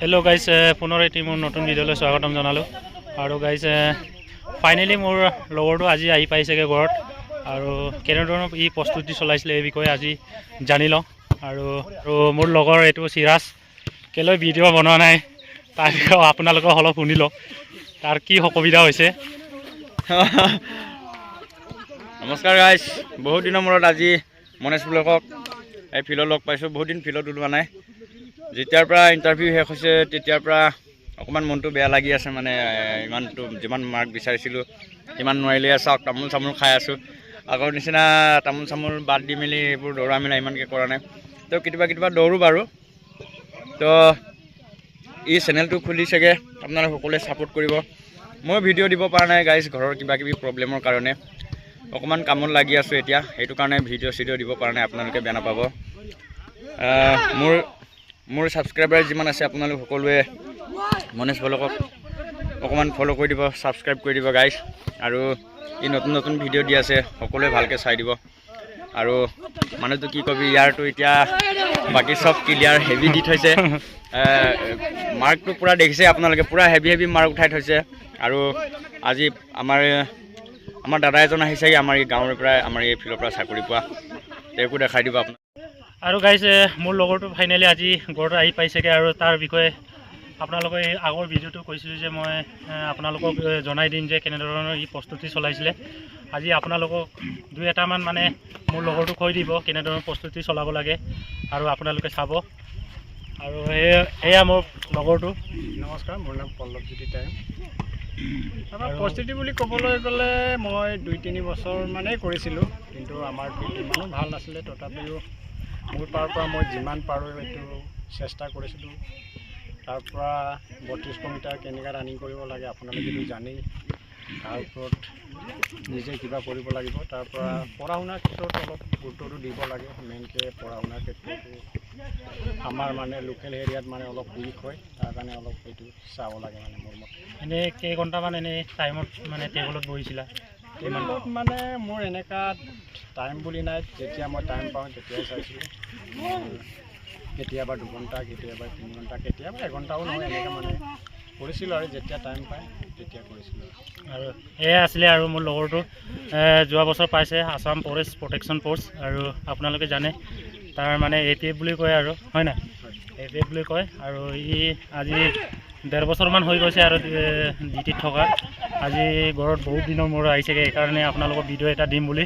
Hello' guys, পুনৰ এটি মোৰ নতুন ভিডিঅ'লৈ স্বাগতম জনালোঁ। আৰু গাইজ, ফাইনেলি মোৰ লগৰটো আজি আহি পাইছেগৈ ঘৰত। আৰু কেনেধৰণৰ ই প্ৰস্তুতি চলাইছিলে এই বিষয়ে আজি জানি লওঁ। আৰু মোৰ লগৰ এইটো চিৰাজ কেলৈ ভিডিঅ' বনোৱা নাই তাৰ বিষয়ে আপোনালোকে অলপ শুনি লওক, তাৰ কি অসুবিধা হৈছে। নমস্কাৰ গাইজ, বহুত দিনৰ মূৰত আজি মনেশ ব্লকক এই ফিল্ডত লগ পাইছোঁ। বহুত দিন ফিল্ডত ওলোৱা নাই। যেতিয়াৰ পৰা ইণ্টাৰভিউ শেষ হৈছে তেতিয়াৰ পৰা অকণমান মনটো বেয়া লাগি আছে। মানে ইমানটো যিমান মাৰ্ক বিচাৰিছিলোঁ সিমান নোৱাৰিলে। চাওক, তামোল চামোল খাই আছোঁ। আগৰ নিচিনা তামোল চামোল বাদ দি মেলি এইবোৰ দৌৰা মেলা ইমানকৈ কৰা নাই। তো কেতিয়াবা দৌৰোঁ বাৰু। তো এই চেনেলটো খুলিছেগৈ, আপোনালোকে সকলোৱে ছাপোৰ্ট কৰিব। মই ভিডিঅ' দিব পৰা নাই গাইজ, ঘৰৰ কিবাকিবি প্ৰব্লেমৰ কাৰণে অকণমান কামত লাগি আছোঁ এতিয়া, সেইটো কাৰণে ভিডিঅ' চিডিঅ' দিব পৰা নাই। আপোনালোকে বেয়া নাপাব। মোৰ ছাবস্ক্ৰাইবাৰ যিমান আছে আপোনালোক সকলোৱে মনেশ ব্লকক অকণমান ফ'ল' কৰি দিব, ছাবস্ক্ৰাইব কৰি দিব গাইজ। আৰু ই নতুন ভিডিঅ' দি আছে, সকলোৱে ভালকৈ চাই দিব। আৰু মানুহটো কি কবি, ইয়াৰটো এতিয়া বাকী চব ক্লিয়াৰ হেভি দি থৈছে। মাৰ্কটো পূৰা দেখিছে আপোনালোকে, পূৰা হেভি মাৰ্ক উঠাই থৈছে। আৰু আজি আমাৰ দাদা এজন আহিছেগৈ আমাৰ এই গাঁৱৰ পৰা, আমাৰ এই ফিল্ডৰ পৰা চাকৰি পোৱা, তেওঁকো দেখাই দিব আপোনাক। আৰু গাইজ, মোৰ লগৰটো ফাইনেলি আজি ঘৰত আহি পাইছেগৈ। আৰু তাৰ বিষয়ে আপোনালোকে এই আগৰ ভিডিঅ'টো কৈছিলোঁ যে মই আপোনালোকক জনাই দিম যে কেনেধৰণৰ ই প্ৰস্তুতি চলাইছিলে। আজি আপোনালোকক দুই এটামান মানে মোৰ লগৰটো কৈ দিব কেনেধৰণৰ প্ৰস্তুতি চলাব লাগে, আৰু আপোনালোকে চাব। আৰু এয়া মোৰ লগৰটো। নমস্কাৰ, মোৰ নাম পল্লৱজ্যোতি টাইম। আমাৰ প্ৰস্তুতি বুলি ক'বলৈ গ'লে মই 2-3 বছৰ মানেই কৰিছিলোঁ, কিন্তু আমাৰ ফিল্ড ইমানো ভাল নাছিলে। তথাপিও মোৰ পৰা মই যিমান পাৰোঁ এইটো চেষ্টা কৰিছিলোঁ। তাৰ পৰা 32 মিটাৰ কেনেকৈ ৰানিং কৰিব লাগে আপোনালোকেতো জানেই। তাৰ ওপৰত নিজে কিবা কৰিব লাগিব। তাৰ পৰা পঢ়া শুনাৰ ক্ষেত্ৰত অলপ গুৰুত্বটো দিব লাগে। মেইনকৈ পঢ়া শুনাৰ ক্ষেত্ৰতো আমাৰ মানে লোকেল এৰিয়াত মানে অলপ উইক হয়, তাৰ কাৰণে অলপ সেইটো চাব লাগে মানে মোৰ মতে। এনেই কেইঘণ্টামান এনেই টাইমত মানে টেবুলত বহিছিলা? টেবুলত মানে মোৰ এনেকুৱা টাইম বুলি নাই, যেতিয়া মই টাইম পাওঁ তেতিয়াই চাইছিলোঁ। কেতিয়াবা 2 ঘণ্টা, কেতিয়াবা 3 ঘণ্টা, কেতিয়াবা 1 ঘণ্টাও নহয়, এনেকৈ মানে কৰিছিলোঁ। আৰু যেতিয়া টাইম পায় তেতিয়া কৰিছিলোঁ। আৰু এয়া আছিলে আৰু মোৰ লগৰটো যোৱা বছৰ পাইছে আছাম ফৰেষ্ট প্ৰটেকশ্যন ফ'ৰ্চ। আৰু আপোনালোকে জানে তাৰ মানে APF বুলি কয়, আৰু হয় নাই? APF বুলি কয়। আৰু ই আজি 1.5 বছৰমান হৈ গৈছে আৰু ডিউটিত থকা। আজি ঘৰত বহুত দিনৰ মূৰত আহিছেগৈ, সেইকাৰণে আপোনালোকক ভিডিঅ' এটা দিম বুলি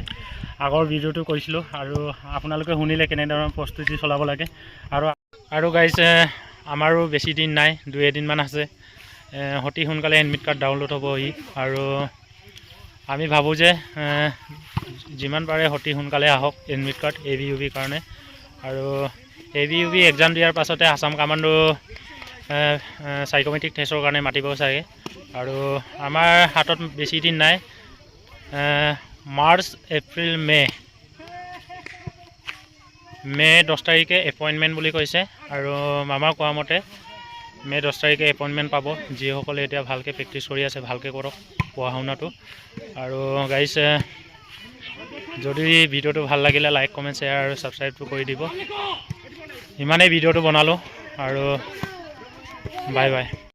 আগৰ ভিডিঅ'টো কৈছিলোঁ। আৰু আপোনালোকে শুনিলে কেনেধৰণৰ প্ৰস্তুতি চলাব লাগে। আৰু গাইজ, আমাৰো বেছি দিন নাই, 2-এদিনমান আছে। অতি সোনকালে এডমিট কাৰ্ড ডাউনলোড হ'বহি। আৰু আমি ভাবোঁ যে যিমান পাৰে অতি সোনকালে আহক এডমিট কাৰ্ড ABUB কাৰণে। আৰু ABUB এক্সাম দিয়াৰ পাছতে আছাম কামাণ্ডো চাইক'মেট্ৰিক টেষ্টৰ কাৰণে মাতিব চাগে। আৰু আমাৰ হাতত বেছি দিন নাই, মাৰ্চ, এপ্ৰিল, মে 10 তাৰিখে এপইণ্টমেণ্ট বুলি কৈছে। আৰু মামাৰ কোৱা মতে মে 10 তাৰিখে এপইণ্টমেণ্ট পাব। যিসকলে এতিয়া ভালকৈ প্ৰেক্টিছ কৰি আছে, ভালকৈ কৰক পঢ়া শুনাটো। আৰু গাইজ, যদি ভিডিঅ'টো ভাল লাগিলে লাইক, কমেণ্ট, শ্বেয়াৰ আৰু ছাবস্ক্ৰাইবটো কৰি দিব। ইমানেই ভিডিঅ'টো বনালোঁ, আৰু বাই বাই।